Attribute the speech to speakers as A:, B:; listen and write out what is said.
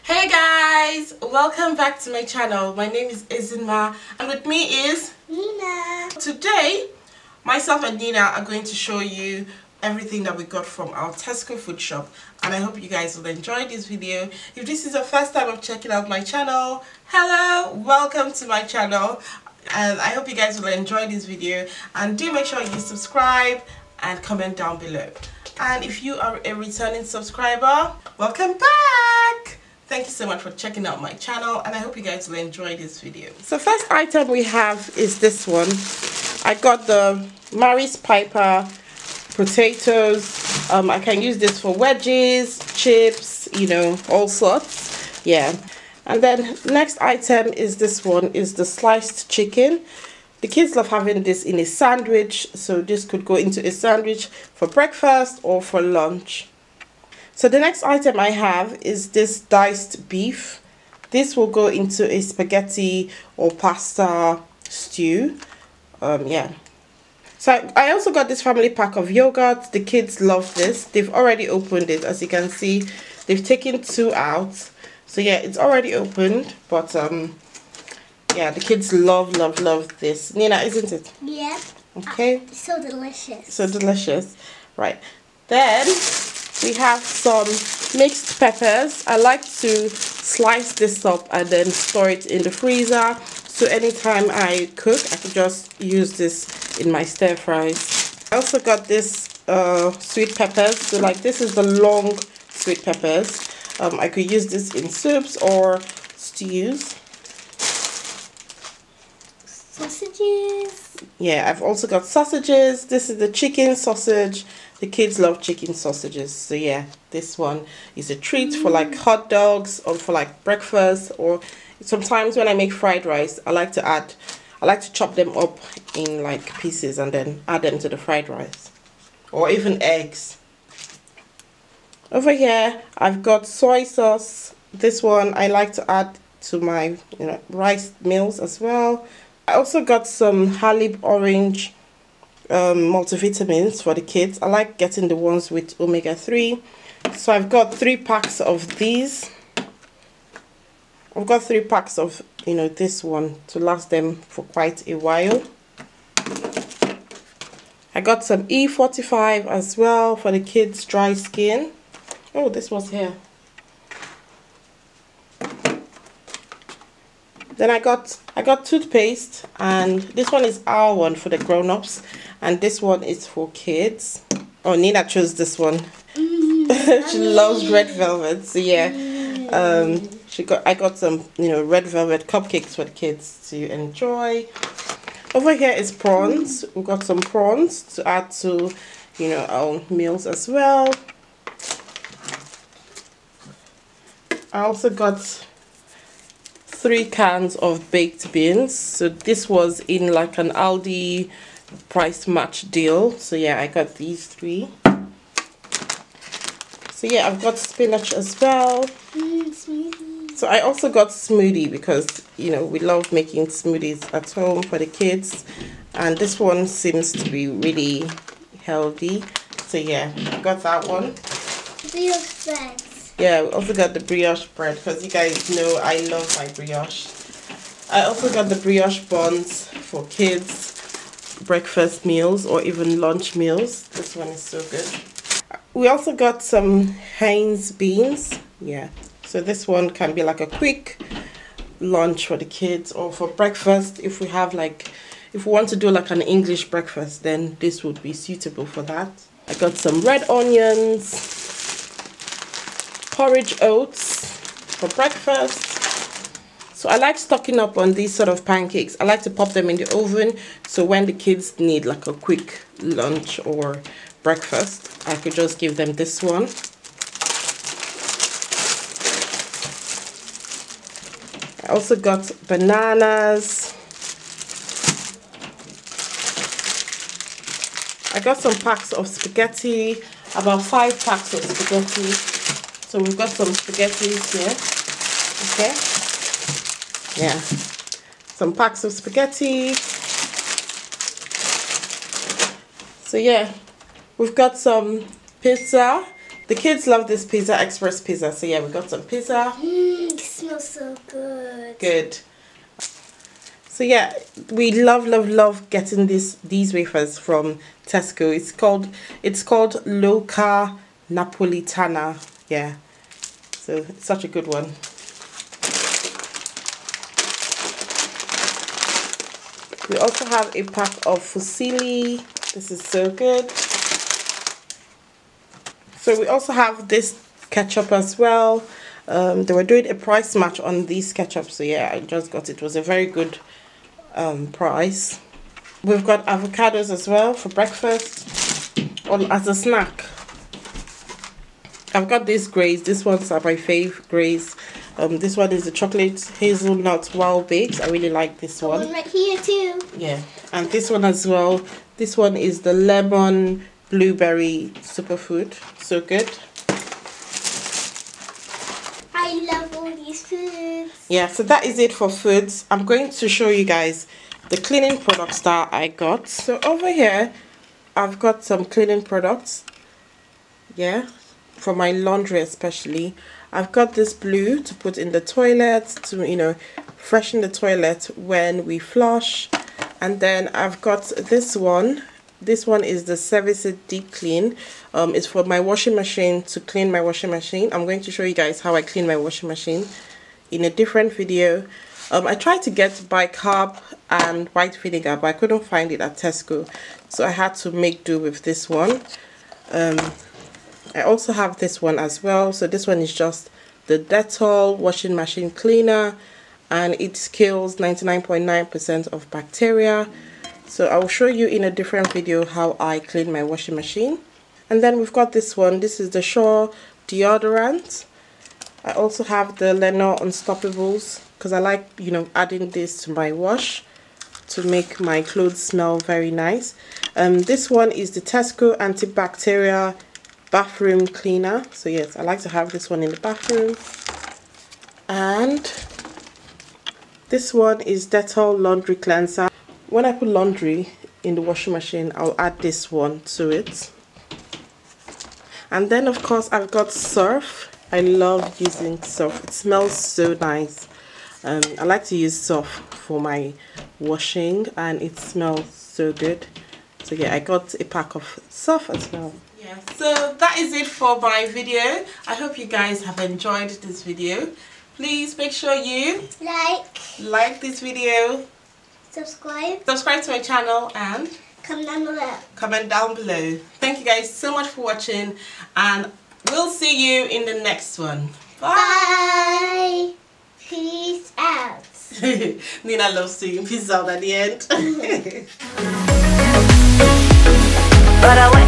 A: Hey guys, welcome back to my channel. My name is Ezinma and with me is
B: Nina.
A: Today, myself and Nina are going to show you everything that we got from our Tesco food shop, and I hope you guys will enjoy this video. If this is the first time of checking out my channel, hello, welcome to my channel, and I hope you guys will enjoy this video, and do make sure you subscribe and comment down below. And if you are a returning subscriber, welcome back. Thank you so much for checking out my channel, and I hope you guys will enjoy this video. So first item we have is this one. I got the Maris Piper potatoes. I can use this for wedges, chips, you know, all sorts. Yeah. And then next item is this one, is the sliced chicken. The kids love having this in a sandwich, so this could go into a sandwich for breakfast or for lunch. So the next item I have is this diced beef. This will go into a spaghetti or pasta stew. Yeah. So I also got this family pack of yogurt. The kids love this. They've already opened it, as you can see. They've taken 2 out. So yeah, it's already opened, but yeah, the kids love this. Nina, isn't it?
B: Yeah.
A: Okay.
B: So delicious.
A: So delicious. Right. Then we have some mixed peppers. I like to slice this up and then store it in the freezer. So anytime I cook, I can just use this in my stir fries. I also got this sweet peppers. So like this is the long sweet peppers. I could use this in soups or stews.
B: Sausages.
A: Yeah, I've also got sausages. This is the chicken sausage. The kids love chicken sausages. So yeah, this one is a treat for like hot dogs or for like breakfast, or sometimes when I make fried rice, I like to chop them up in like pieces and then add them to the fried rice, or even eggs. Over here I've got soy sauce. This one I like to add to my rice meals as well. I also got some Halib orange multivitamins for the kids. I like getting the ones with omega-3. So I've got 3 packs of these. I've got 3 packs of this one to last them for quite a while. I got some E45 as well for the kids' dry skin. Oh, this was here. Then I got toothpaste, and this one is our one for the grown-ups, and this one is for kids. Oh, Nina chose this one. She loves red velvet, so yeah. I got some red velvet cupcakes for the kids to enjoy. Over here is prawns. We've got some prawns to add to our meals as well. I also got 3 cans of baked beans. So this was in like an Aldi price match deal. So yeah, I got these 3. So yeah, I've got spinach as well.
B: Smoothie.
A: So I also got smoothie because we love making smoothies at home for the kids, and this one seems to be really healthy. So yeah, I got that one.
B: Brioche bread.
A: Yeah, we also got the brioche bread because you guys know I love my brioche. I also got the brioche buns for kids' breakfast meals or even lunch meals. This one is so good. We also got some Heinz beans. Yeah, so this one can be like a quick lunch for the kids or for breakfast. If we want to do like an English breakfast, then this would be suitable for that. I got some red onions, porridge oats for breakfast. So I like stocking up on these sort of pancakes. I like to pop them in the oven, so when the kids need like a quick lunch or breakfast, I could just give them this one. I also got bananas. I got some packs of spaghetti, about 5 packs of spaghetti. So we've got some spaghetti here. Okay. Yeah. Some packs of spaghetti. So yeah, we've got some pizza. The kids love this pizza, express pizza. So yeah, we got some pizza.
B: It smells so good.
A: Good. So yeah, we love getting these wafers from Tesco. It's called Loca Napolitana. Yeah. So it's such a good one. We also have a pack of fusilli. This is so good. So we also have this ketchup as well. They were doing a price match on these ketchup, so yeah, I just got it. It was a very good price. We've got avocados as well for breakfast or as a snack. I've got these grays. This ones are my fave grays. This one is the chocolate hazelnut wild baked. I really like this one.
B: One right here too.
A: Yeah, and this one as well. This one is the lemon blueberry superfood. So good.
B: I love all these foods.
A: Yeah, so that is it for foods. I'm going to show you guys the cleaning products that I got. So over here, I've got some cleaning products. Yeah, for my laundry especially. I've got this blue to put in the toilet to, you know, freshen the toilet when we flush. And then I've got this one. This one is the Service It Deep Clean. It's for my washing machine, to clean my washing machine. I'm going to show you guys how I clean my washing machine in a different video. I tried to get bicarb and white vinegar, but I couldn't find it at Tesco, so I had to make do with this one. I also have this one as well. So this one is just the Dettol washing machine cleaner, and it kills 99.9% of bacteria. So I will show you in a different video how I clean my washing machine. And then we've got this one. This is the Shaw deodorant. I also have the Lenor Unstoppables because I like, you know, adding this to my wash to make my clothes smell very nice. This one is the Tesco antibacterial bathroom cleaner. So yes, I like to have this one in the bathroom. And this one is Dettol laundry cleanser. When I put laundry in the washing machine, I'll add this one to it. And then of course I've got Surf. I love using Surf. It smells so nice. I like to use Surf for my washing and it smells so good. So yeah, I got a pack of Surf as well. Yeah, so that is it for my video. I hope you guys have enjoyed this video. Please make sure you like this video, subscribe to my channel, and comment down below. Thank you guys so much for watching, and we'll see you in the next one. Bye.
B: Peace out.
A: Nina loves saying peace out at the end.
C: But I